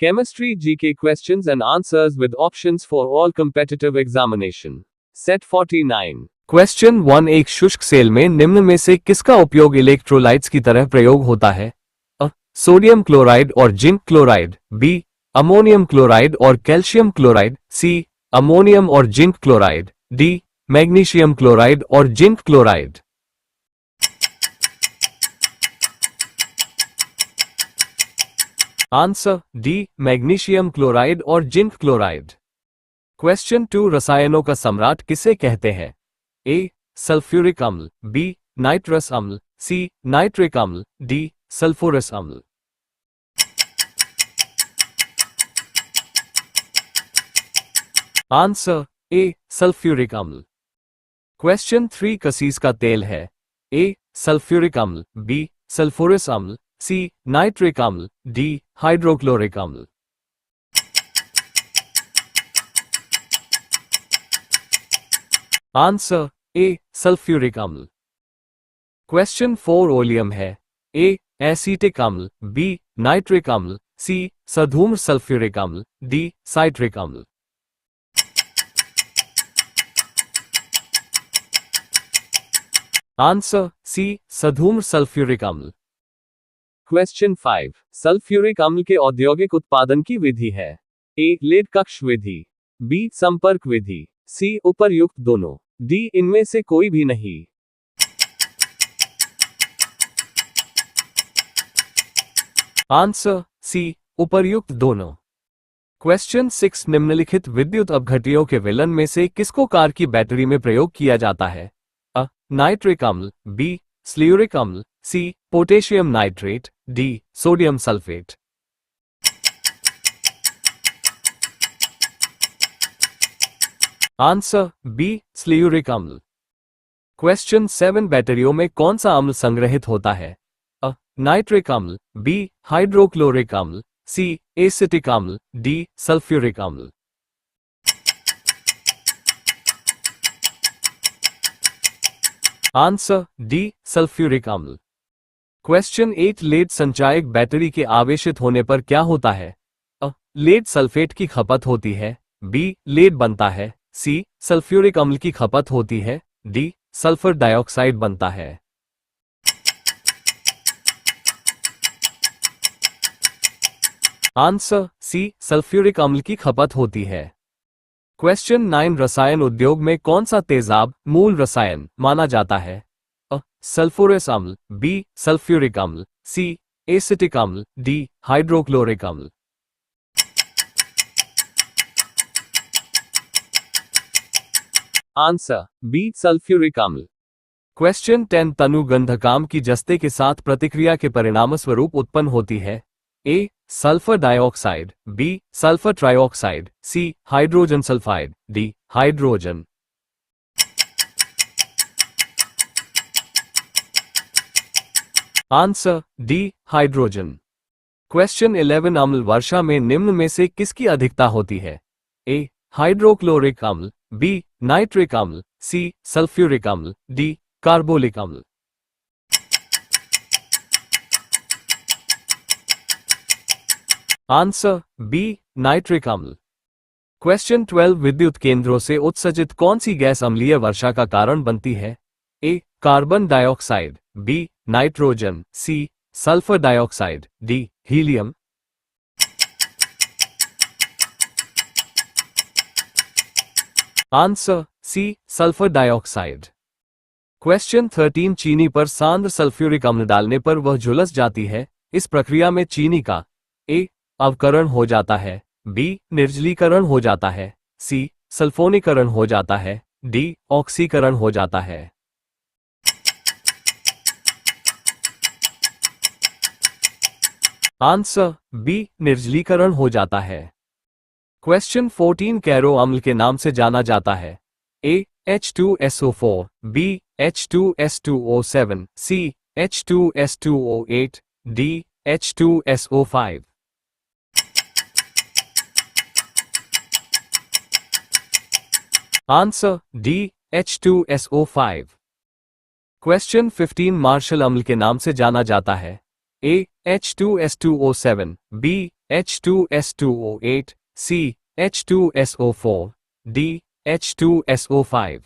Chemistry GK questions and answers with options for all competitive examination. Set 49. Question 1 एक शुष्क cell में निम्न में से किसका उपयोग इलेक्ट्रोलाइट्स की तरह प्रयोग होता है? अ. सोडियम क्लोराइड और zinc chloride, B. Ammonium chloride और कैल्शियम क्लोराइड, सी. अमोनियम और zinc chloride, D. Magnesium chloride और zinc chloride. Answer D. Magnesium chloride और जिंक क्लोराइड। क्वेश्चन 2 रसायनों का सम्राट किसे कहते हैं? ए. सल्फ्यूरिक अम्ल, बी. नाइट्रस अम्ल, सी. नाइट्रिक अम्ल, डी. सल्फोरस अम्ल। Answer A. सल्फ्यूरिक अम्ल। क्वेश्चन 3 कसीस का तेल है? ए. सल्फ्यूरिक अम्ल, बी. सल्फोरस अम्ल, सी. नाइट्रिक अम्ल, डी. हाइड्रोक्लोरिक अम्ल। Answer A. सल्फ्यूरिक अम्ल। क्वेश्चन 4 ओलियम है? ए. एसीटिक अम्ल, बी. नाइट्रिक अम्ल, सी. सधूम्र सल्फ्यूरिक अम्ल, डी. साइट्रिक अम्ल। Answer C. सधूम्र सल्फ्यूरिक अम्ल। क्वेश्चन 5 सल्फ्यूरिक अम्ल के औद्योगिक उत्पादन की विधि है? ए. लेड कक्ष विधि, बी. संपर्क विधि, सी. उपर्युक्त दोनों, डी. इनमें से कोई भी नहीं। Answer C. उपर्युक्त दोनों। क्वेश्चन 6 निम्नलिखित विद्युत अपघट्यों के विलन में से किसको कार की बैटरी में प्रयोग किया जाता है? अ. नाइट्रिक अम्ल, बी. स्ल्यूरिक अम्ल, C. Potassium nitrate, D. Sodium sulphate. Answer B. स्ल्यूरिक अम्ल। क्वेश्चन 7 बैटरियों में कौन सा अम्ल संग्रहित होता है? अ. नाइट्रिक अम्ल, बी. हाइड्रोक्लोरिक अम्ल, सी. एसिटिक अम्ल, डी. सल्फ्यूरिक अम्ल। Answer D. सल्फ्यूरिक अम्ल। क्वेश्चन 8 लेड संचायक बैटरी के आवेशित होने पर क्या होता है? अ. लेड सल्फेट की खपत होती है, बी. लेड बनता है, सी. सल्फ्यूरिक अम्ल की खपत होती है, डी. सल्फर डाइऑक्साइड बनता है। Answer C. सल्फ्यूरिक अम्ल की खपत होती है। क्वेश्चन 9 रसायन उद्योग में कौन सा तेजाब मूल रसायन माना जाता है? अ. सल्फोरस अम्ल, बी. सल्फ्यूरिक अम्ल, सी. एसिटिक अम्ल, डी. हाइड्रोक्लोरिक अम्ल। Answer B. सल्फ्यूरिक अम्ल। क्वेश्चन 10 तनु गंधकाम की जस्ते के साथ प्रतिक्रिया के परिणामस्वरूप उत्पन्न होती है? A. Sulphur dioxide, B. Sulphur trioxide, C. Hydrogen sulphide, D. Hydrogen. Answer D. Hydrogen. Question 11 अम्ल वर्षा में निम्न में से किसकी अधिकता होती है? ए. हाइड्रोक्लोरिक अम्ल, बी. नाइट्रिक अम्ल, सी. सल्फ्यूरिक अम्ल, डी. कार्बोलिक अम्ल। Answer B. नाइट्रिक अम्ल। क्वेश्चन 12 विद्युत केंद्रों से उत्सर्जित कौन सी गैस अम्लीय वर्षा का कारण बनती है? A. Carbon dioxide, B. Nitrogen, C. Sulphur dioxide, D. Helium. Answer C. Sulphur dioxide. Question 13 चीनी पर सांद्र सल्फ्यूरिक अम्ल डालने पर वह झुलस जाती है, इस प्रक्रिया में चीनी का ए. अवकरण हो जाता है, बी. निर्जलीकरण हो जाता है, सी. सल्फोनीकरण हो जाता है, डी. ऑक्सीकरण हो जाता है। Answer B. निर्जलीकरण हो जाता है। क्वेश्चन 14 कैरो अम्ल के नाम से जाना जाता है? A. H2SO4, B. H2S2O7, C. H2S2O8, D. H2SO5। Answer D. H2SO5। Question 15 Marshall अम्ल के नाम से जाना जाता है? A. H2S2O7, B. H2S2O8, C H2SO4, D H2SO5.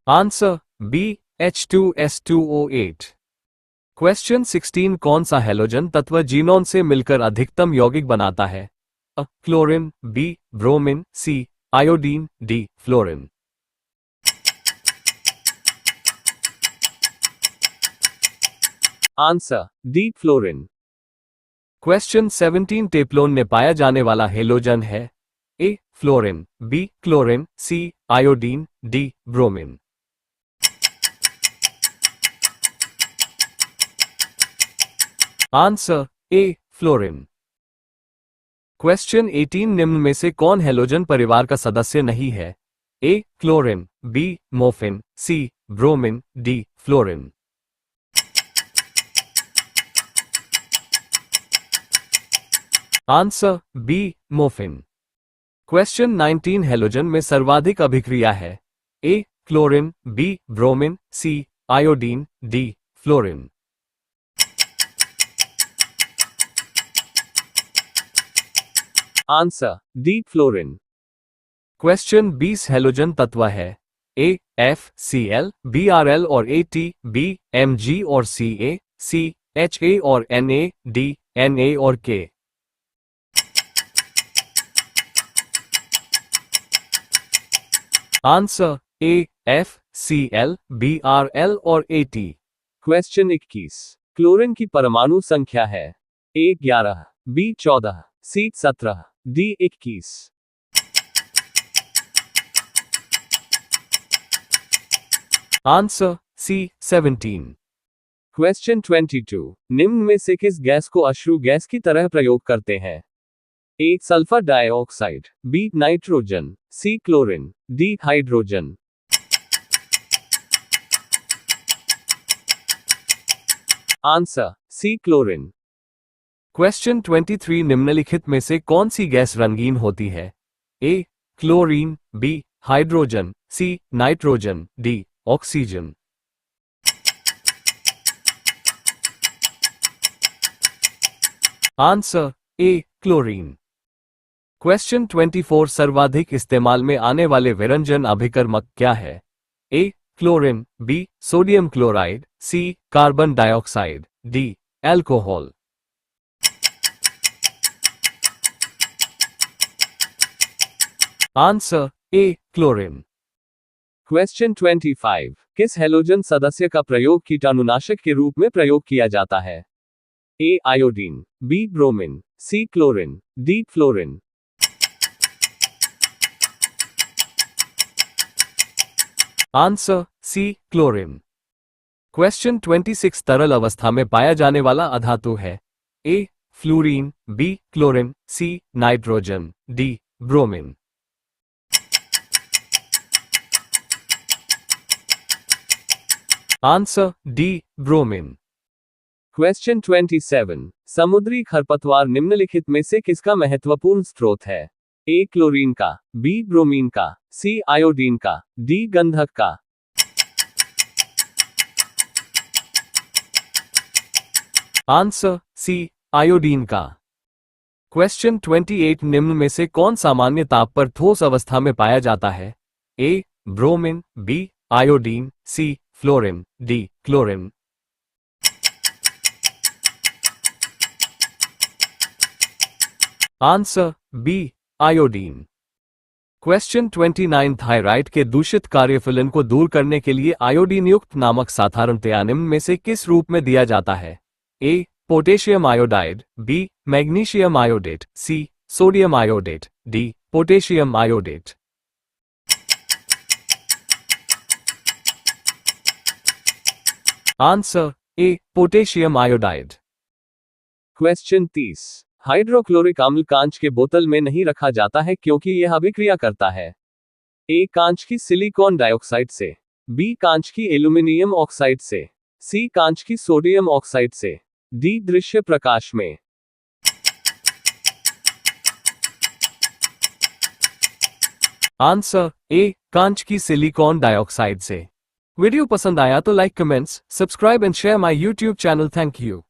Answer B H2S2O8। Question 16 कौन सा हैलोजन तत्व जीनोन से मिलकर अधिकतम यौगिक बनाता है? अ chlorine, B bromine, C iodine, D fluorine. Answer D fluorine. Question 17 Teflon में पाया जाने वाला हैलोजन है? A fluorine, B chlorine, C iodine, D bromine. Answer A fluorine. Question 18 निम्न में से कौन हैलोजन परिवार का सदस्य नहीं है? ए क्लोरीन, बी मोफिन, C bromine, D fluorine. Answer B मोफिन। क्वेश्चन 19 हैलोजन में सर्वाधिक अभिक्रिया है? A chlorine, B bromine, C iodine, D fluorine. Answer D fluorine. Question 20 halogen तत्व है? A F C L, B R L और A T, B M G और C A, C H A और N A, D N A और K. Answer A F C L, B R L और A T. Question 21 chlorine की परमाणु संख्या है? A 11, B 14, C 17, D 21। Answer C 17। Question 22 निम्न में से किस गैस को अश्रु गैस की तरह प्रयोग करते हैं? A sulphur dioxide, B nitrogen, C chlorine, D hydrogen. Answer C chlorine. Question 23 निम्नलिखित में से कौन सी गैस रंगीन होती है? A chlorine, B hydrogen, C nitrogen, D oxygen. Answer A chlorine. Question 24 सर्वाधिक इस्तेमाल में आने वाले व्यंजन अभिकर्मक क्या है? A chlorine, B sodium chloride, C carbon dioxide, D alcohol. Answer A chlorine. Question 25 किस हैलोजन सदस्य का प्रयोग कीटाणुनाशक के रूप में प्रयोग किया जाता है? A iodine, B bromine, C chlorine, D fluorine. Answer C chlorine. Question 26 तरल अवस्था में पाया जाने वाला अधातु है? A fluorine, B chlorine, C nitrogen, D bromine. Answer D bromine. Question 27 समुद्री खरपतवार निम्नलिखित में से किसका महत्वपूर्ण स्रोत है? ए क्लोरीन का, बी ब्रोमीन का, सी आयोडीन का, डी गंधक का। आंसर सी आयोडीन का। क्वेश्चन 28 निम्न में से कौन सामान्य ताप पर ठोस अवस्था में पाया जाता है? A bromine, B iodine, C fluorine, D chlorine. Answer B iodine. Question 29 thyroid के दूषित कार्यफलन को दूर करने के लिए आयोडीन युक्त नामक साधारणतया निम्न में से किस रूप में दिया जाता है? A potassium iodide, B magnesium iodate, C sodium iodate, D potassium iodate. Answer A potassium iodide. Question 30 hydrochloric अम्ल कांच के बोतल में नहीं रखा जाता है क्योंकि यह अभिक्रिया करता है? ए कांच की सिलिकॉन डाइऑक्साइड से, बी कांच की एल्यूमिनियम ऑक्साइड से, सी कांच की सोडियम ऑक्साइड से, डी दृश्य प्रकाश में। आंसर ए कांच की सिलिकॉन डाइऑक्साइड से। वीडियो पसंद आया तो like, comments, subscribe and share my YouTube channel. Thank you.